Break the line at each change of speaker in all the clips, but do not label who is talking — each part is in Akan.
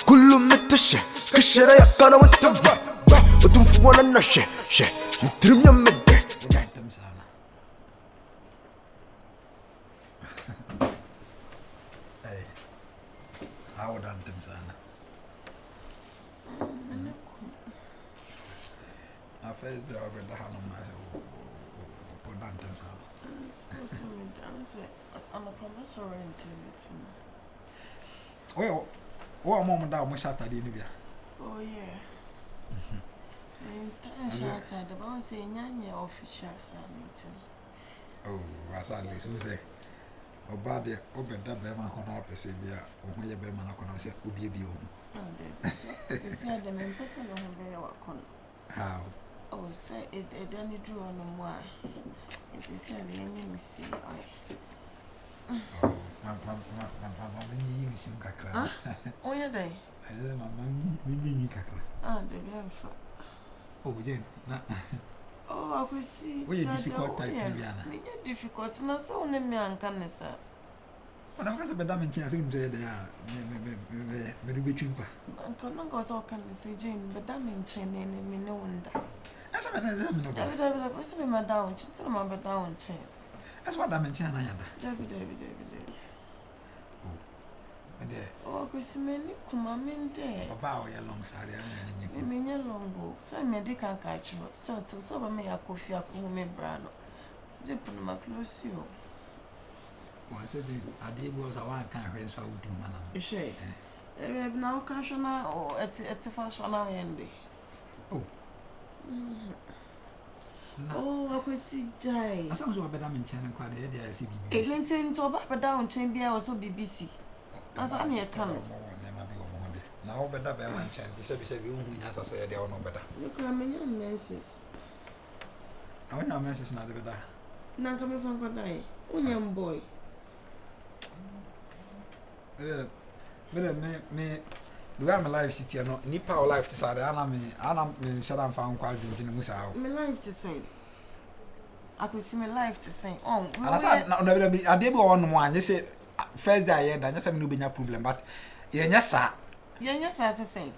كل متشة كشرة يقانا وتبع وتنفوانا نشة نترم يمد
I'm a professor in Clinton.
Well, what moment that was Saturday, Nibia?
Oh, yeah. I'm shattered about saying your official something.
Oh, as I listen, say, Obadia, open that Bema Hona Pesibia, or when your Bema Nakona said, would you be home?
Oh, they said them in person on their work.
How?
Oh, say it, then drew on them. Why? It is said, let me see.
Oh, Mamma, you seem Kakra.
Oh, yeah, they.
I said, Mamma, me Kakra.
Ah, the girl.
Oh, Jen.
Oh, I could see.
We are difficult type, Viana.
Difficult, not so only me and Canessa.
When I was a madam and chance him say they are very cheaper.
Uncle goes all can say Jane, but that means chain and me no wonder.
That's what I know.
What's my down? She's a member down chain.
That's what I mentioned.
David. Oh, I could see many come on in there.
About your long side,
I mean, you long go. So I made a can catch you. So to so me a coffee, I could me brano. Zip on my close you.
I said, I did was a one kind of race I would do, man.
You say, now casual or at a fashion end.
Oh.
Oh, I could see Jay.
I sounds better than China quite a day. I see
it went into a back down chamber or so BBC. As I near come.
Now, better by one chance. This episode, you as I said, they are no better.
Look, I'm a young messes.
I want your message not better.
Now come from Kodai. Young boy.
Me, do I have a life city or not? Nipa or life to say, I'm shut down found quite in the Musa.
My life to sing. I could see my life to sing. Oh,
and I said, I did go on one. You say, first day I had, and just have no been a problem, but yes, sir.
Yes, as I say.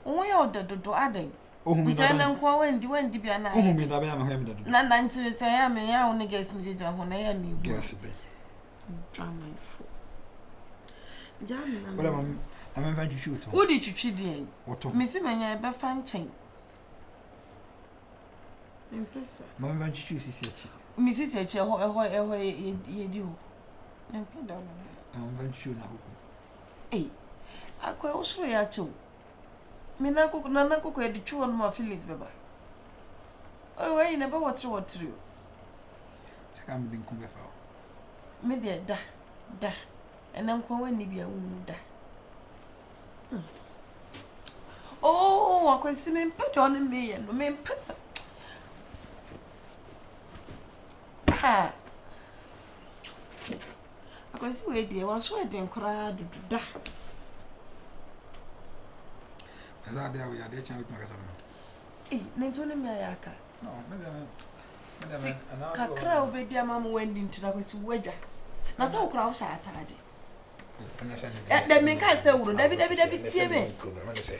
Oh, you ordered the door adding.
Oh, me,
tell them when you went to be an eye.
Oh, me, I am him.
None to say, I mean, I only guess needed when I need
guess.
Drama fool. Jammy,
I'm inviting you to.
Who did you cheat in?
What?
Missy Mania Bafan chain. Impressor.
I'm inviting you, Sissy.
Mrs. H. You do. I'm
inviting you now.
Eh, I quite also ya too. Minako Nanako had the two on my feelings, Baba. Oh, I never watch what through.
I'm being come before.
Media da. And Uncle Wendy be a wound. Oh, I could see me put on me and me person. Ah, I could see where dear was waiting cried to da.
As I dare we are there, with my cousin.
Eh, Nantoni Mayaka.
No, madam.
Kakra obey dear mamma went into the was wedger. Now so cross at Taddy. That make I say, David, see me.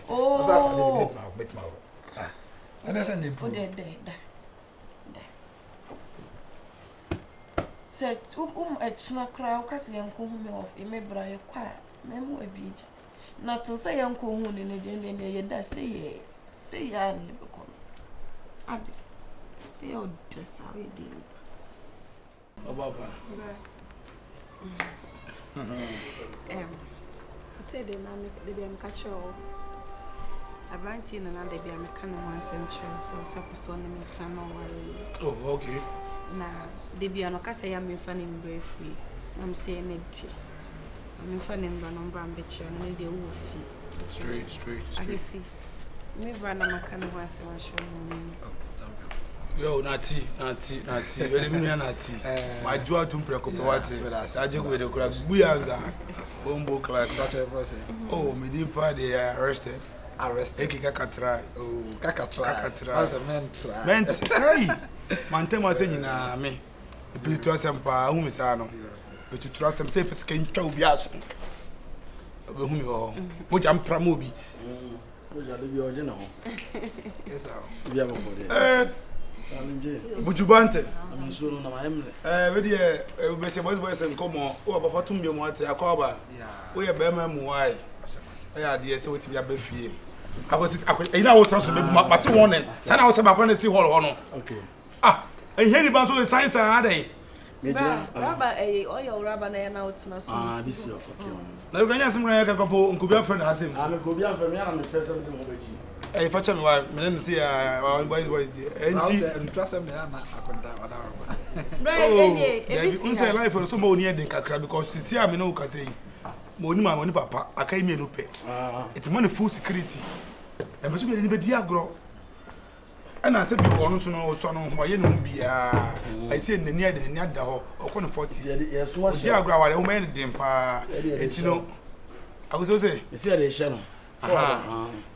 Oh,
and that's a
put it there. Said, a snack crowd, Cassie and call me off, it may bri a quiet, memo a beach. Not to say Uncle Moon in a day, and that say, I never come. Abby, you're just how you did.
Oh, Baba.
To say the name, the be catch all. I brought in another be a mechanic 1 century, so so on the time.
Oh, okay.
Now, they be an occasion I am funny very free. I'm saying it. I'm funny and brown bitch and the wolf.
Straight.
I see. Me run a mechanic 1 century.
Yo, Nati. When you Nati, my joy to preoccupate. I just with the crack. We are Bombo Clark. Oh, me deep party arrested. Kakatrai.
Oh, Kakatrai.
As a man, hey, Mantema saying, me. The people to us and pa, whom is I know. But to trust them safe as can tell Bias. who me ho mo jam pramo bi
o ja de bi o je na ho
Yes, sir.
bi abo ko de nje
bujubante
am so no na ma emle
we dey we say boys nkomo o papa tum bi mo ate akoba
Yeah.
we ye be ma mu wai ya de say we ti bi abafie akosi ina wo transfer be ma te warning sana wo say ba kwana si hall ho no
okay
ehia ni ba so science adai
meja
raba oyo raba na ya na otina so
this year okay
na we ganya simra ya ka kopo nkubia friend hasem
me ko bi am fa me ana me pesa me mo beji
facha me wa me no see boys
Now,
enti
sir, you trust me, I'm not a
right
unse life for so mo ni e den kakra because sisi a me no ka say mo ni ma mo ni papa akai me no pe it's money full security e me so be ni be di agro ana se bi onu so no so no ho ye no bia I say nani ade nani ada ho okọ no 40s
ye so wa
di agro aware o me den pa eti no aguso say
you see dey share no so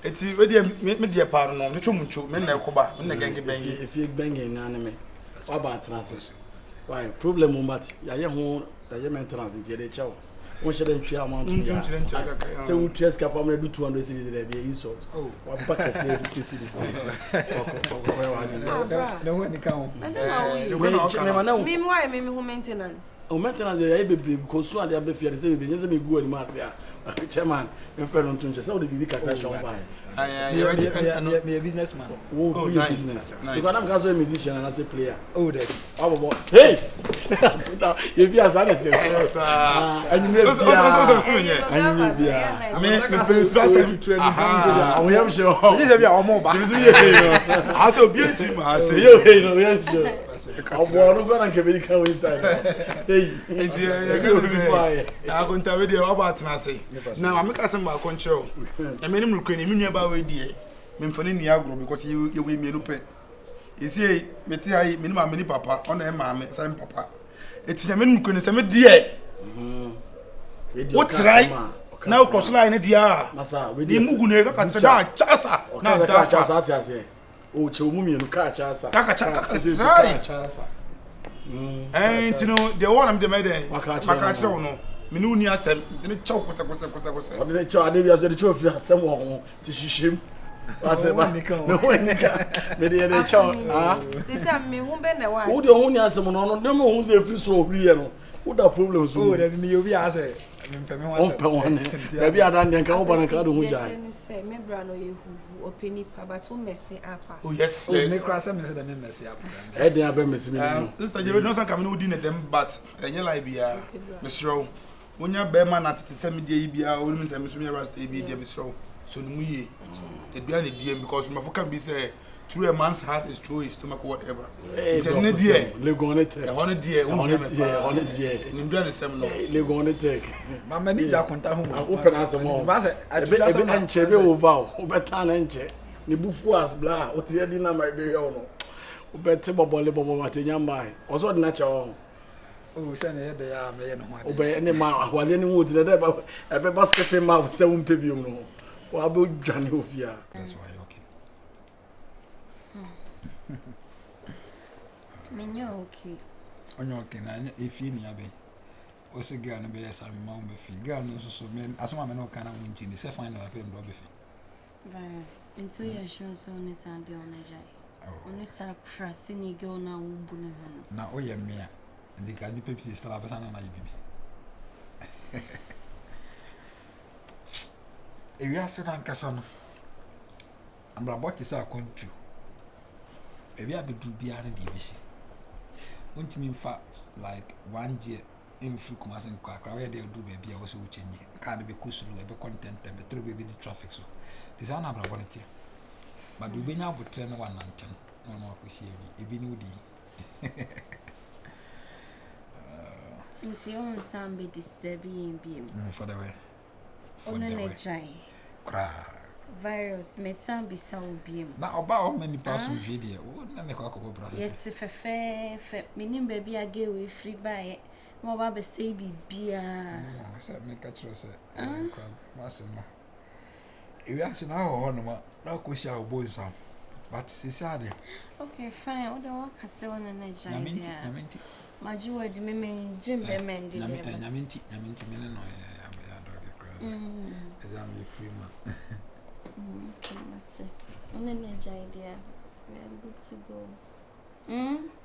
eti we dey me dey pa no me twom ncho me na ekoba me na genge bengi
if you bengi na na me wa ba trans why problem mo but ya ye ho ya ye maintenance ntie dey chew won share ntwe amount
ncho kakra
say we trace cap do 200 cedis there be insult wa ba ka say 50 cedis
No one can.
me why me who maintenance
o maintenance ya ye bebre because so ade be fear say be nyese me go ani ase a chairman me friend on tunche say o de bibi kakra shop by
Me a businessman.
wo
Oh,
do
nice,
business
nice.
because I'm a musician and as a player
Oh, that.
oh hey you be as an
yes
and you
me pe trust him
I am sure
This is your mobile.
as obi team as
you know we are sure ọbọ no go na nke be kan we inside hey
enti ya kan say na go nta we dey about na say na ma make asem ba control e me nim rukwe ni me nua ba we die me mfani ni agro because you we me no pe e see me ti ai me ni ma me ni papa ona e ma me sai papa eti na me nim rukwe ni say me die what try now cross line dia
masa we
di mugu ne ka ka tra chasa na da
chasa atiase o che omu mienu ka chasa
ka try enti no the one am the made maka chira no me no uni asem me chaw kosa
o de che ade bia so de che ofiri asem wo ho ti hwehwem ate ba no nika me de chaw
this am me who be na wa
wo de ho ni asem no no dem ho se ofiri so ohuri ye no wo da problem so
Oh, that me obi ase. Me peme
on pe won e bia dan den ka wo ban ka do hu jai
say me bra no ye hu openi pa but o messing up
oh yes
Oh, me
yes
cross me say the name mess up.
e den abem me simi no
this the no san come no di na dem but enye like bia mesro wonya be ma na tete se me die bia o mi se me so me rasta bi dia mesro so no mu ye e bia na die because me foka be say through a man's heart is true his stomach whatever
ne die le gone te
e hono die o
hono
me
die
ni bia na sem no
le gone te
Mama ni ja konta hu.
o pe na asem o
Ba say
ebe enche be over o beta na enche ni bufu as bla o te di na my be here no o bete bobole bobo matenya mbai o so de na cha o
Oh, say na de ya me ye no ho.
o be ne ma ahwale ni wo ti de ba ebe basket ma of 7 pebium no wa be dwane ofia
That's why okay.
menyo okay
Onyo okay na efi ni abe. O se girl no be yes am ma be fi. Girl no so men asoma me no kana munchi ni se final afem do be fi.
virus into your show so ne sande on ejai oni sa krasi ni girl na wubu ne ho
Na o ye me a ndika ni pepi stara be sana na yibibi. Ewi ase na nkasa no. Ambra boti sa kontu. Ewi abedu bia na de bisi. Untimi mfa like 1 year in free commerce in Kwakra where they do baby I was change. Card be kusulu e be content e be through baby the traffic so. This is na bra bonity. But we be now train one nanten. No no akosi ebi ni odi.
into on some be disturbing beam
For the way. For
on
the
an
way.
ejai
Cry.
virus me some be some beam
Na oba o many person hwe dey. O na me kwa kwa process.
yet fe me nim baby age we free buy mo ba be say bibia
I said me catch you say. Crab. Masema. Ewi ase na ho no ma. Na ko sia obo nsam. But sisade.
okay fine o da waka se on an ejai
Nyamenti,
there
nyamenti.
maju word me jim be men di
Nyamenti me no ya dog. Exam you free man.
That's it. On an idea. We are good to go.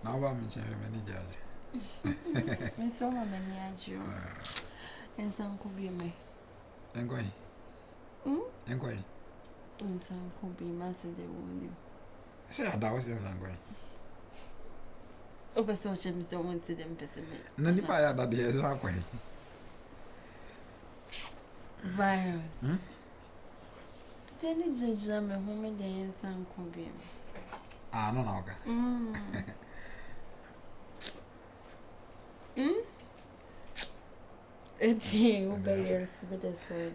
Now I'm in many judge.
Miss Roma Maniajo. And some could be me.
And going. And going.
And some could be master they won't you.
Say I was yes I'm going.
Over social media won't see them pessimist.
Nani pa ya that is that way.
Virus. Then you judge them at home and then some could be.
Ah, no, no, okay.
Gee, obey us with the soul.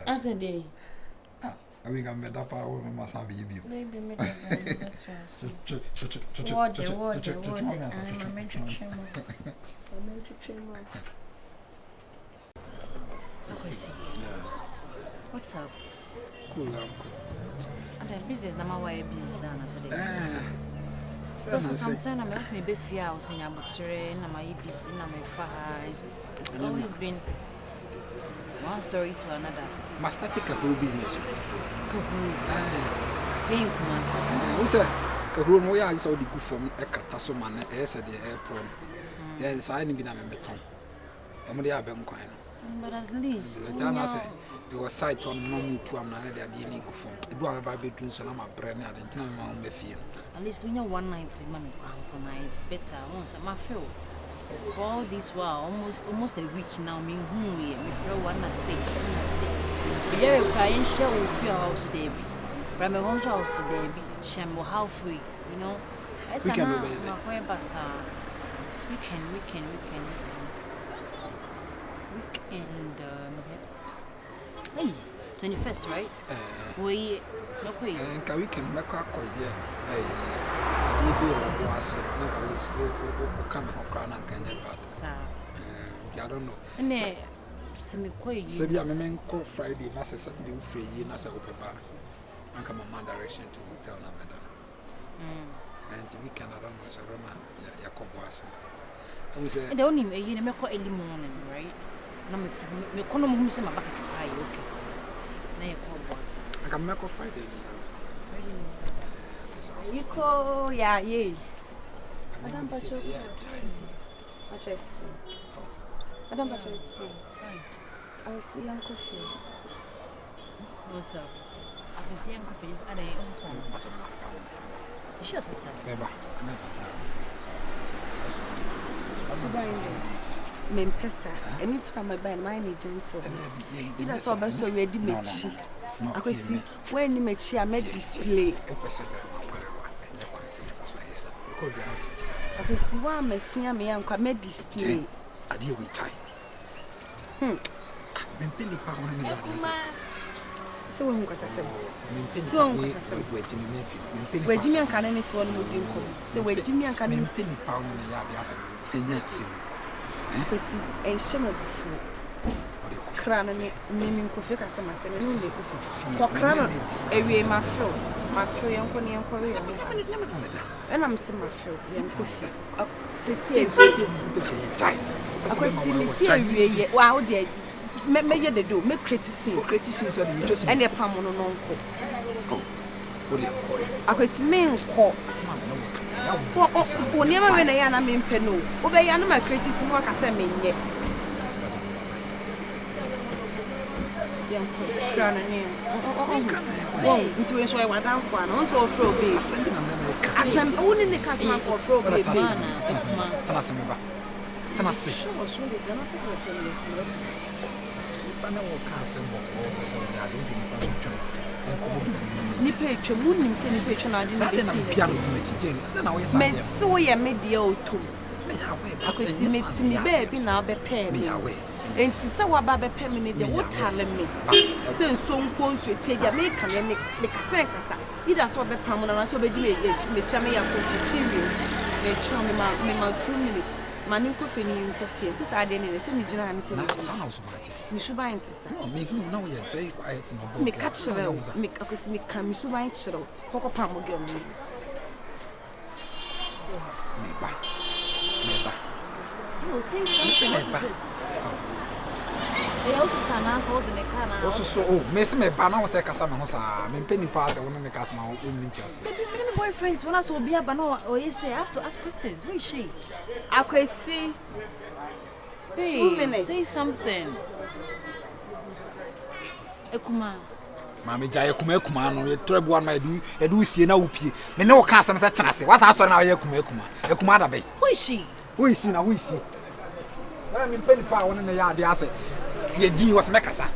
I said, day.
We can better power we must have you.
Maybe make that's right. Water, I'm a major chamber. What's up?
Cool, I'm cool.
And the business number why busy sana today. Sometimes I'm asking me if you are saying about train, I'm busy, I'm it's always been one story to another.
Must I take a whole business?
Being
who said, Kahun, we are so good from a catasoman, as at the airport. There is I didn't be a meton. And they are been coin.
But at least,
there was sight on no to another dealing from. It was about between Salama Brenner and Tinam Meffian.
At least we know one night with Mammy Crampon, it's better once I'm a feel. For all this while, almost a week now, me whom we throw one I say. But yeah, if I ain't sure with your house today, but I'm a house house today, Shambo how free, you know.
We can
do weekend, hey, 21st, right? We
can make a call, yeah. Was not least come from Crown and Kenya, but I don't know.
And then, some quay,
said the men call Friday, Master Saturday, free, Nasa Open Bar. And come on, direction to tell them, and the weekend, I don't know, so Jacob was. I was the only way you never call early morning, right? No, me call him some back to high, okay. Now you call boss. I can make a Friday.
You call, yeah.
Madame Bachot.
Madame Bachot. I will see Uncle Phil.
What's up? I will see Uncle Phil. And I was standing. Is your sister?
Mempesa, anytime I buy mine gentle. It has also already made she. I could see when you make she, I made display. I could see why I'm a senior me and come made display.
I deal with time. Penny pound.
So, who was I said? So, who was I said? Where Jimmy and Cannon it's one would income. So, where Jimmy and Cannon penny pound in the yard, and yes, I see a shimmer before. Crown and naming coffee as a master, for crown, a my feel, young pony and Korea. And I'm some of young coffee. I could see me see a wow, dear. May they do, make criticism, and a palm on an uncle. I could see men call. Oh, never when I am in Peno, obey animal criticism, what I say, me yet. Crown and name. Oh, intuition, I went down for an also throw base. I sent only the customer for throw base. Tennessee. Nipe wouldn't say ni picture na me so ye media oto akosi metimi baby na be pay me enti se wa ba be pay me ne de wotale me se so nko nso tie ya me kan me kasa ida so be pam na so be di me chia me ya ko period me try me ma 2 minutes manu ko feni ko fie ti sa de ne se me gina ni se me shuba enti sa
no me no we are very quiet no
me catch me akosi me kan me shuba enti chiro koko pam mo gem me ba
no say something. I also stand as old in the car now.
Also so oh me se me ba na wo se kasa me ho sa me mpeni pa se wo no me kasa ma wo ni ntiase.
Many boyfriends when I saw be a bano or you say I have to ask questions. Who is she?
Akwesi.
Hey, say something. Ekuma.
Mama ja ekuma no ye trebu an my do sie na wo pie. Me ne wo ka asem se tena se. Wa sa sori na ye ekuma da be.
Who is she?
Who is she? Na me mpeni pa wo ne ya ade ase. Ye di was me kasa.